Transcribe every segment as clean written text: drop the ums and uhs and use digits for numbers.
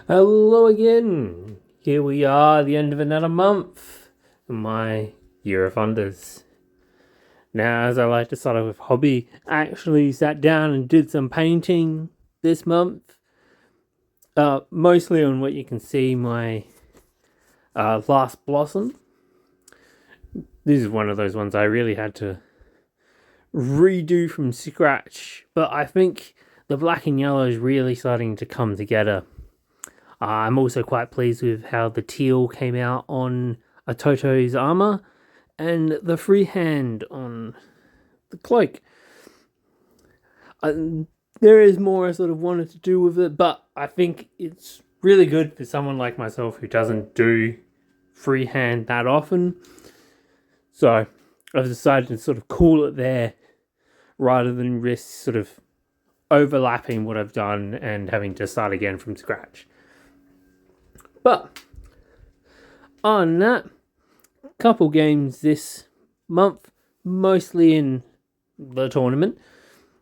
Hello again. Here we are, the end of another month. My year of wonders. Now, as I like to start off with hobby, I actually sat down and did some painting this month. Mostly on what you can see, my last blossom. This is one of those ones I really had to redo from scratch, but I think the black and yellow is really starting to come together. I'm also quite pleased with how the teal came out on Atoto's armor and the freehand on the cloak. There is more I sort of wanted to do with it, but I think it's really good for someone like myself who doesn't do freehand that often. So I've decided to sort of call it there rather than risk sort of overlapping what I've done and having to start again from scratch. But on that, couple games this month, mostly in the tournament.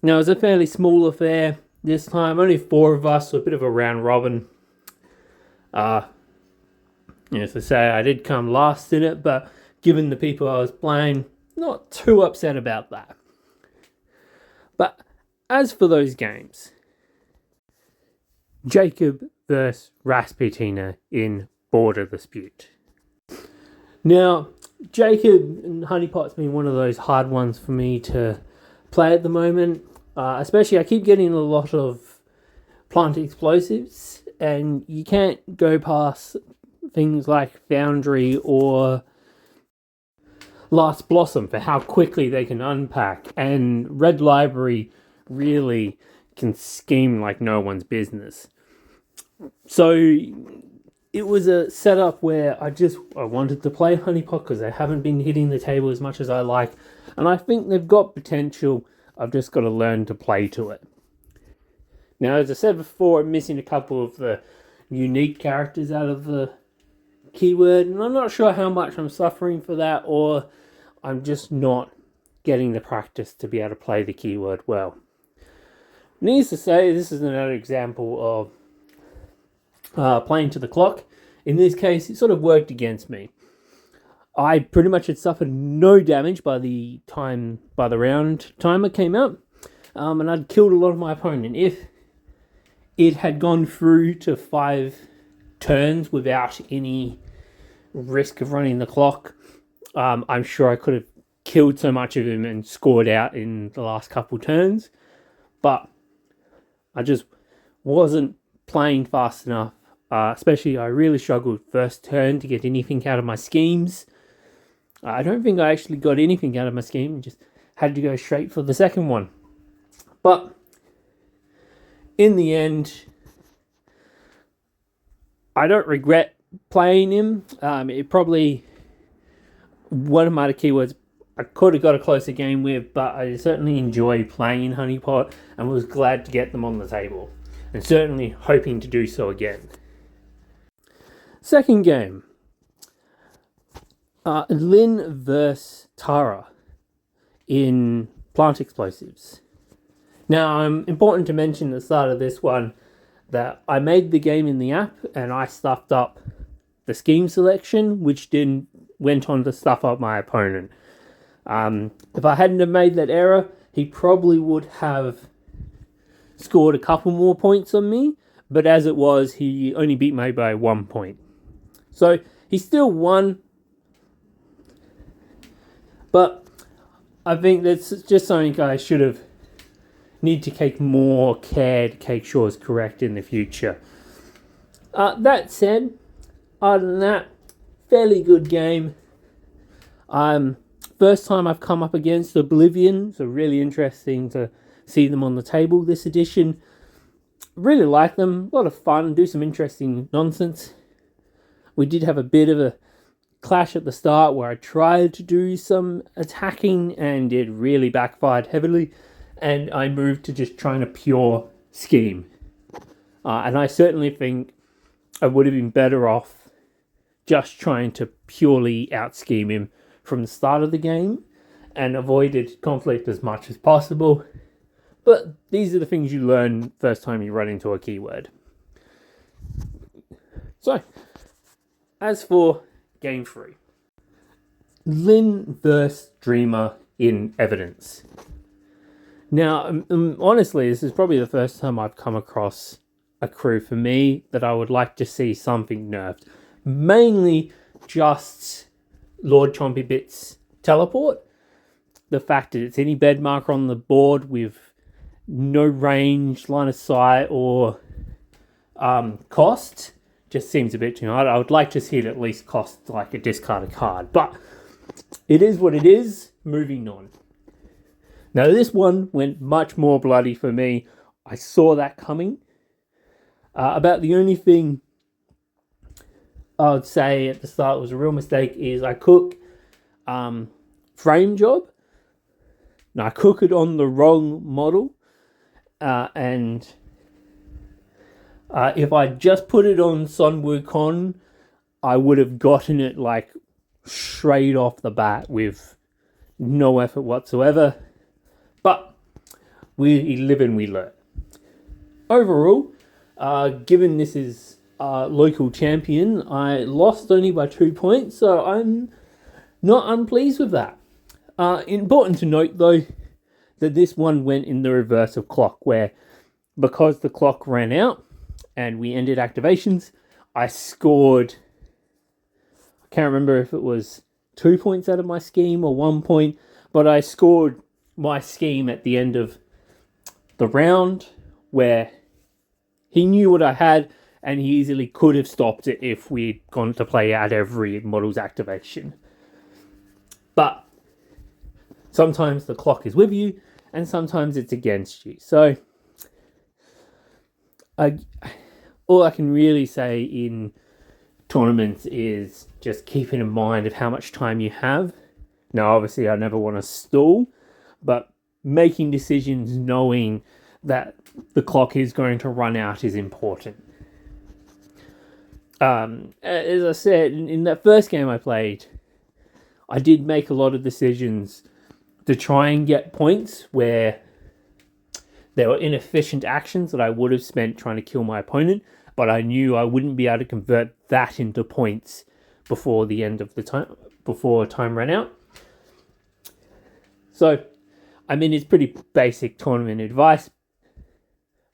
Now, it was a fairly small affair this time, only 4 of us, so a bit of a round robin. As I say, I did come last in it, but given the people I was playing, not too upset about that. But as for those games, Jacob versus Rasputina in Border Dispute. Now, Jacob and Honeypot's been one of those hard ones for me to play at the moment. Especially, I keep getting a lot of plant explosives, and you can't go past things like Foundry or Last Blossom for how quickly they can unpack, and Red Library really can scheme like no one's business. So it was a setup where I wanted to play Honeypot because they haven't been hitting the table as much as I like, and I think they've got potential. I've just got to learn to play to it. Now, as I said before, I'm missing a couple of the unique characters out of the keyword, and I'm not sure how much I'm suffering for that, or I'm just not getting the practice to be able to play the keyword well. Needless to say, this is another example of playing to the clock. In this case, it sort of worked against me. I pretty much had suffered no damage by the round timer came out, and I'd killed a lot of my opponent. If it had gone through to 5 turns without any risk of running the clock, I'm sure I could have killed so much of him and scored out in the last couple turns, but I just wasn't playing fast enough. Especially, I really struggled first turn to get anything out of my schemes. I don't think I actually got anything out of my scheme, just had to go straight for the second one. But in the end, I don't regret playing him. It probably one of my keywords I could have got a closer game with, but I certainly enjoy playing Honeypot and was glad to get them on the table, and certainly hoping to do so again. Second game, Lynn versus Tara in Plant Explosives. Now, important to mention at the start of this one that I made the game in the app and I stuffed up the scheme selection, which then went on to stuff up my opponent. If I hadn't have made that error, he probably would have scored a couple more points on me, but as it was, he only beat me by 1 point. So he still won, but I think that's just something I should have need to take more care to make sure is correct in the future. That said, other than that, fairly good game. First time I've come up against Oblivion, so really interesting to see them on the table this edition. Really like them, a lot of fun, do some interesting nonsense. We did have a bit of a clash at the start where I tried to do some attacking and it really backfired heavily, and I moved to just trying to pure scheme. And I certainly think I would have been better off just trying to purely out-scheme him from the start of the game and avoided conflict as much as possible. But these are the things you learn first time you run into a keyword. So, as for Game 3, Lyn vs. Dreamer in evidence. Now, honestly, this is probably the first time I've come across a crew for me that I would like to see something nerfed. Mainly just Lord Chompy Bits teleport. The fact that it's any bed marker on the board with no range, line of sight, or cost just seems a bit too hard. I would like to see it at least cost like a discarded card, but it is what it is. Moving on. Now this one went much more bloody for me. I saw that coming. About the only thing I would say at the start was a real mistake is I cook Frame Job. Now I cook it on the wrong model, and if I just put it on Sun Wukong, I would have gotten it like straight off the bat with no effort whatsoever. But we live and we learn. Overall, given this is local champion, I lost only by 2 points, so I'm not unpleased with that. Important to note though that this one went in the reverse of clock, where because the clock ran out and we ended activations, I scored, I can't remember if it was 2 points out of my scheme or 1 point, but I scored my scheme at the end of the round where he knew what I had and he easily could have stopped it if we'd gone to play out every model's activation. But sometimes the clock is with you and sometimes it's against you. So all I can really say in tournaments is just keeping in mind of how much time you have. Now, obviously, I never want to stall, but making decisions knowing that the clock is going to run out is important. As I said, in that first game I played, I did make a lot of decisions to try and get points where there were inefficient actions that I would have spent trying to kill my opponent, but I knew I wouldn't be able to convert that into points before the end of the time, before time ran out. So, I mean, it's pretty basic tournament advice,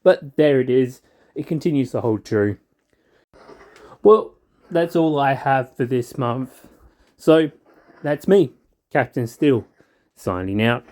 but there it is. It continues to hold true. Well, that's all I have for this month. So, that's me, Captain Steel, signing out.